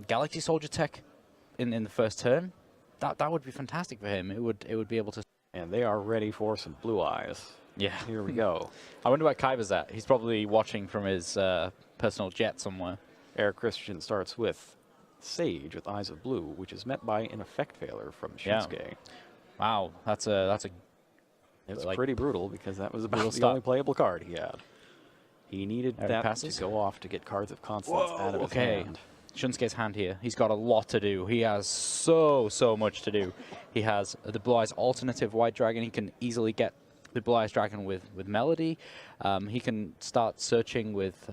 Galaxy Soldier tech in the first turn, that would be fantastic for him. It would be able to. And they are ready for some blue eyes. Yeah. Here we go. I wonder where Kaiba's at. He's probably watching from his personal jet somewhere. Erik Christensen starts with Sage with Eyes of Blue, which is met by an effect failure from Shunsuke. Yeah. Wow, that's a. It's like, pretty brutal because that was about the stop. only playable card he had. He needed Erik that passes? to go off to get cards of Constance out of his hand. Shunsuke's hand here. He's got a lot to do. He has so much to do. He has the Blue Eyes alternative White Dragon. He can easily get the Blue Eyes Dragon with Melody. He can start searching with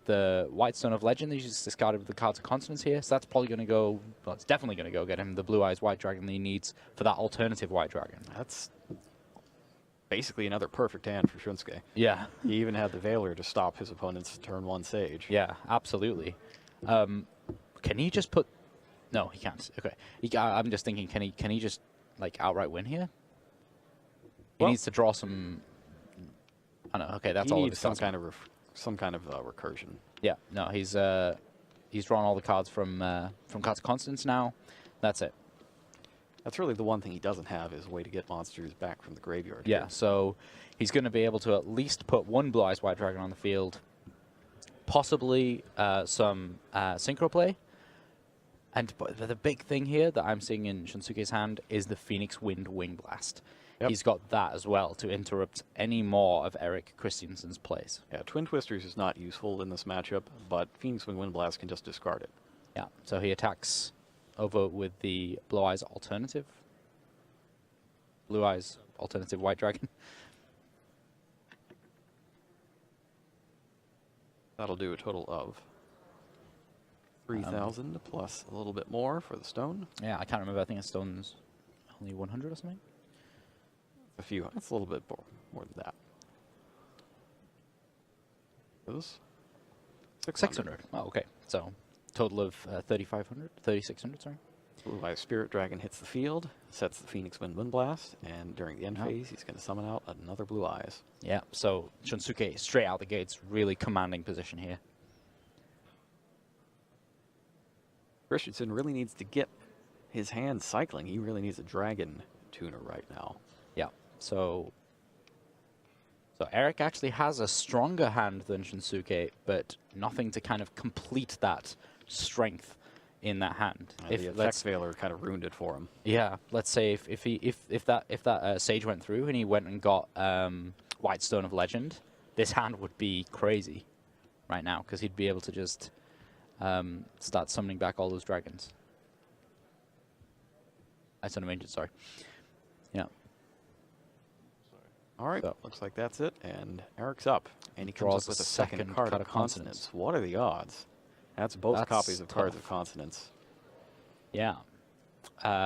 the White Stone of Legend. He's just discarded with the cards of Consonance here. So that's probably going to go, well, it's definitely going to go get him the Blue Eyes White Dragon that he needs for that alternative White Dragon. That's basically another perfect hand for Shunsuke. Yeah. He even had the Veiler to stop his opponent's turn 1 Sage. Yeah, absolutely. Can he just put... No, he can't. Okay. I'm just thinking, can he just, like, outright win here? He needs to draw some... I don't know. Okay, that's all. He needs some kind of recursion. Yeah. No, he's drawn all the cards from Cards of Constance now. That's it. That's really the one thing he doesn't have is a way to get monsters back from the graveyard. Yeah. Here. So he's going to be able to at least put one Blue Eyes White Dragon on the field. Possibly some synchro play. And the big thing here that I'm seeing in Shunsuke's hand is the Phoenix Wind Wing Blast. Yep. He's got that as well to interrupt any more of Erik Christensen's plays. Yeah, Twin Twisters is not useful in this matchup, but Phoenix Wind Blast can just discard it. Yeah, so he attacks over with the Blue Eyes alternative. Blue Eyes alternative White Dragon. That'll do a total of 3,000 plus a little bit more for the stone. Yeah, I can't remember. I think a stone's only 100 or something. A few. That's a little bit more than that. Those 600. Oh, okay. So total of 3,500, 3,600. Sorry. Blue Eyes Spirit Dragon hits the field, sets the Phoenix Wind Blast, and during the end phase, he's going to summon out another Blue Eyes. Yeah. So Shunsuke straight out the gates, really commanding position here. Christensen really needs to get his hand cycling. He really needs a Dragon tuner right now. Yeah. So Erik actually has a stronger hand than Shunsuke, but nothing to kind of complete that strength in that hand. If the Effect Veiler kind of ruined it for him. Yeah. Let's say if that Sage went through and he went and got White Stone of Legend, this hand would be crazy right now because he'd be able to just start summoning back all those dragons. I said Ancient, sorry. Yeah. All right, so looks like that's it, and Erik's up, and he comes up with a second card of Consonance. What are the odds? That's both copies of cards of Consonance. Yeah.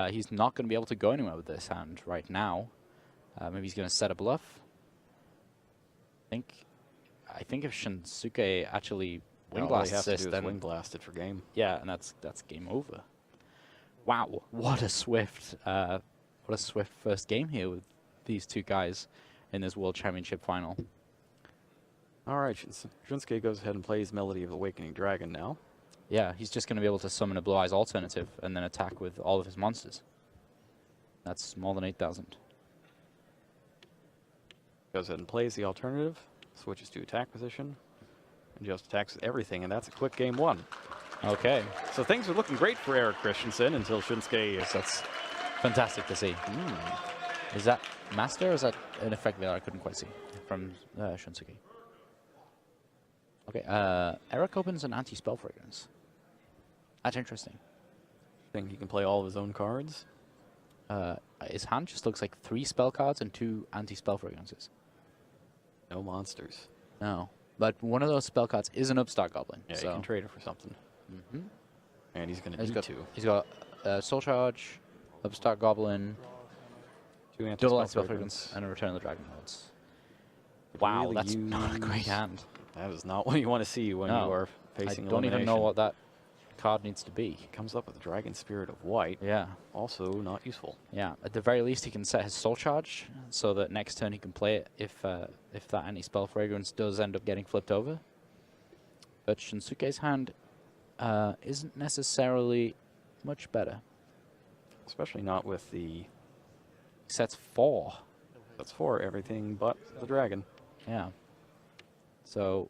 He's not going to be able to go anywhere with this hand right now. Maybe he's going to set a bluff. I think if Shunsuke actually Wing Blasts this, then Wing Blast it for game. Yeah, and that's game over. Wow, what a swift first game here with these two guys in this World Championship final. All right, Shunsuke goes ahead and plays Melody of Awakening Dragon now. Yeah, he's just going to be able to summon a Blue Eyes alternative and then attack with all of his monsters. That's more than 8,000. Goes ahead and plays the alternative, switches to attack position, and just attacks with everything, and that's a quick game 1. Okay. So things are looking great for Erik Christensen until Shunsuke... That's fantastic to see. Is that Master or is that an effect there I couldn't quite see from Shunsuke? Okay, Erik opens an anti-spell fragrance. That's interesting. Think he can play all of his own cards? His hand just looks like 3 spell cards and 2 anti-spell fragrances. No monsters. No. But one of those spell cards is an Upstart Goblin. Yeah, so you can trade it for something. And he's going to need to. He's got Soul Charge, Upstart Goblin, 2 double anti-spell anti-spell fragrance, and a Return of the Dragon Lords. Wow, really that's not a great hand. That is not what you want to see when you are facing I don't even know what that card needs to be. Comes up with Dragon Spirit of White. Yeah. Also not useful. Yeah. At the very least, he can set his Soul Charge so that next turn he can play it if that anti-spell fragrance does end up getting flipped over. But Shunsuke's hand isn't necessarily much better. Especially not with the... Sets 4. That's 4, everything but the dragon. Yeah. So,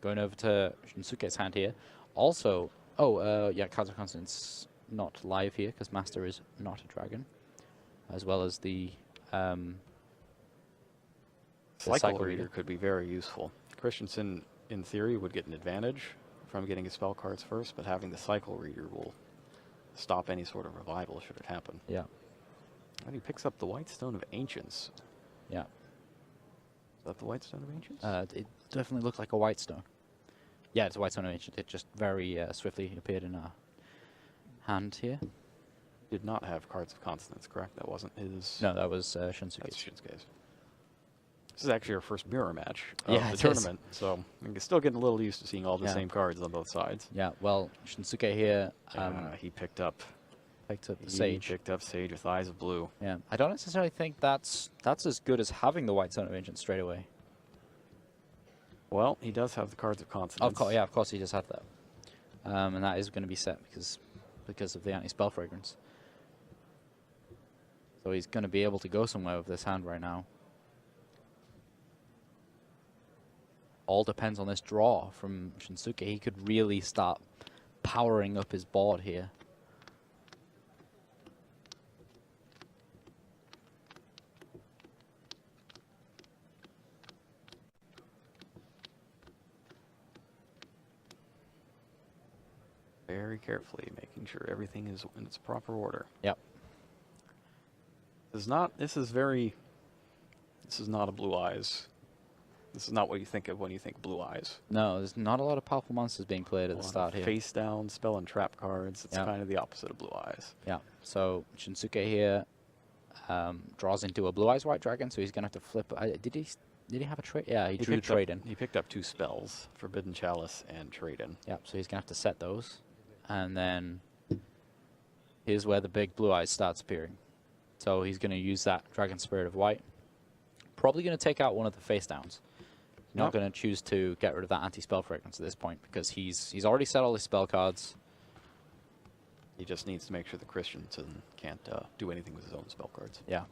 going over to Shunsuke's hand here. Also, yeah, Cards of Consonance not live here because Master is not a dragon. As well as the Cycle Reader could be very useful. Christensen, in theory, would get an advantage from getting his spell cards first, but having the Cycle Reader will stop any sort of revival should it happen. Yeah. And he picks up the White Stone of Ancients. Yeah. Is that the White Stone of Ancients? It definitely looked like a white stone. Yeah, it's a White Stone of Ancients. It just very swiftly appeared in our hand here. Did not have Cards of Consonance, correct? That wasn't his... No, that was Shunsuke's. That's Shunsuke's. This is actually our first mirror match of Yeah, the it tournament, so we're still getting a little used to seeing all the Yeah. same cards on both sides. Yeah, well, Shunsuke here He picked up picked up the Sage. Picked up Sage with Eyes of Blue. Yeah, I don't necessarily think that's as good as having the White Stone of Ancients straight away. Well, he does have the Cards of Consonance. Of course he just had that. And that is going to be set because of the anti-spell fragrance. So he's going to be able to go somewhere with this hand right now. All depends on this draw from Shunsuke. He could really start powering up his board here. Very carefully, making sure everything is in its proper order. Yep. This is not a Blue Eyes. This is not what you think of when you think Blue Eyes. No, there's not a lot of powerful monsters being played at the start here. Face down, spell and trap cards. It's kind of the opposite of Blue Eyes. Yeah. So Shunsuke here draws into a Blue Eyes White Dragon, so he's gonna have to flip. Did he have a trade? Yeah, he drew trade in. He picked up 2 spells, Forbidden Chalice and Trade in. Yeah, so he's gonna have to set those, and then here's where the big Blue Eyes starts appearing. So he's gonna use that Dragon Spirit of White. Probably gonna take out one of the face downs. Not going to choose to get rid of that anti-spell fragrance at this point because he's already set all his spell cards. He just needs to make sure the Christensen can't do anything with his own spell cards. Yeah.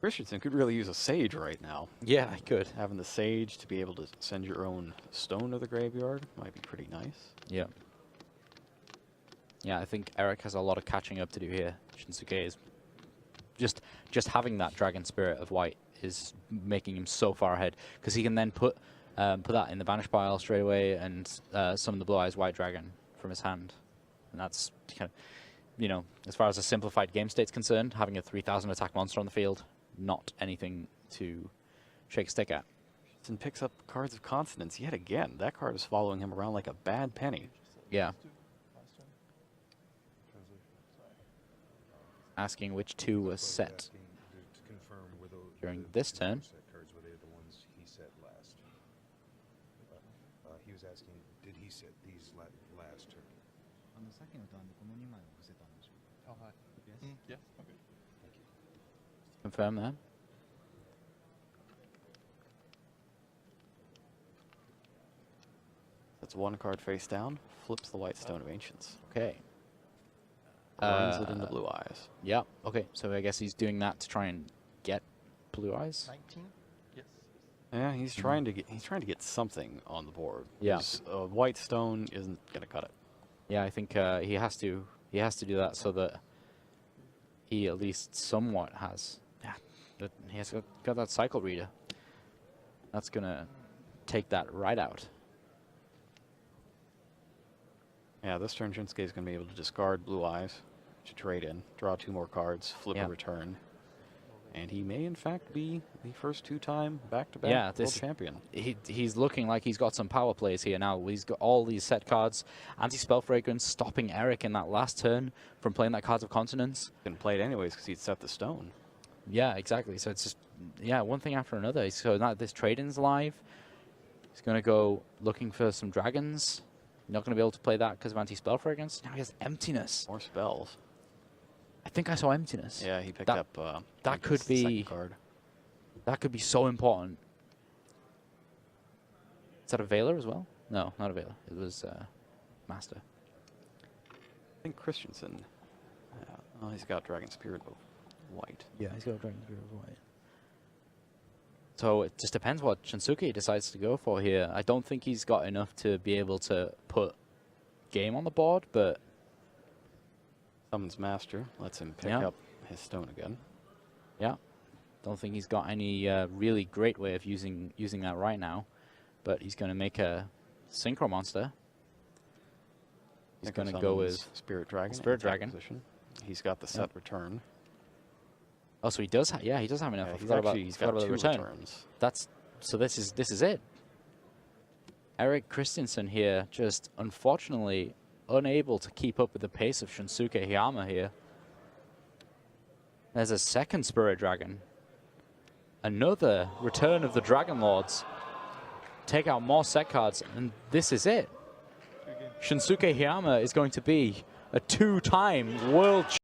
Christensen could really use a Sage right now. Yeah, I could. Having the Sage to be able to send your own stone to the graveyard might be pretty nice. Yeah. Yeah, I think Erik has a lot of catching up to do here. Shunsuke is just having that Dragon Spirit of White is making him so far ahead because he can then put that in the banish pile straight away and summon the Blue Eyes White Dragon from his hand, and that's kind of, as far as a simplified game state's concerned, having a 3,000 attack monster on the field, not anything to shake a stick at. And picks up Cards of Consonance yet again. That card is following him around like a bad penny. Yeah. Asking which 2 was set during this turn. He was asking, did he set these last turn? Oh, hi. Yes. Yeah, okay. Thank you. Confirm that. That's 1 card face down, flips the White Stone of Ancients. Okay. Burns it into Blue Eyes. Yeah. Okay. So I guess he's doing that to try and get Blue Eyes. 19. Yes. Yeah, he's trying to get something on the board. Yeah. A White Stone isn't gonna cut it. Yeah, I think he has to do that so that he at least somewhat has. Yeah. But he has got that Cycle Reader. That's gonna take that right out. Yeah, this turn Shunsuke is going to be able to discard Blue Eyes to trade in, draw 2 more cards, flip a return, and he may in fact be the first 2-time back-to-back world champion. He's looking like he's got some power plays here now. He's got all these set cards, anti-spell fragrance, stopping Erik in that last turn from playing that Cards of Consonance. Couldn't play it anyways because he'd set the stone. Yeah, exactly. So it's just one thing after another. So now this trade-in's live. He's going to go looking for some dragons. Not going to be able to play that because of anti-spell fragrance. Now he has Emptiness. More spells. I think I saw emptiness. Yeah, he picked That- up. that could the second be- card. That could be so important. Is that a Veiler as well? No, not a Veiler. It was Master. I think Christensen. Oh, he's got Dragon Spirit of White. Yeah, he's got a Dragon Spirit of White. So it just depends what Shunsuke decides to go for here. I don't think he's got enough to be able to put game on the board, but Summons Master lets him pick Yeah. up his stone again. yeah, don't think he's got any really great way of using that right now. But he's going to make a Synchro Monster. He's going to go with Spirit Dragon. Spirit in attack Dragon. Position. He's got the set return. Oh, so he does. Yeah, he does have enough. Yeah, I he's forgot about, actually, he's forgot got about two the return. returns. So this is it. Erik Christensen here, just unfortunately unable to keep up with the pace of Shunsuke Hiyama here. There's a second Spirit Dragon. Another return of the Dragon Lords. Take out more set cards, and this is it. Shunsuke Hiyama is going to be a 2-time world champion.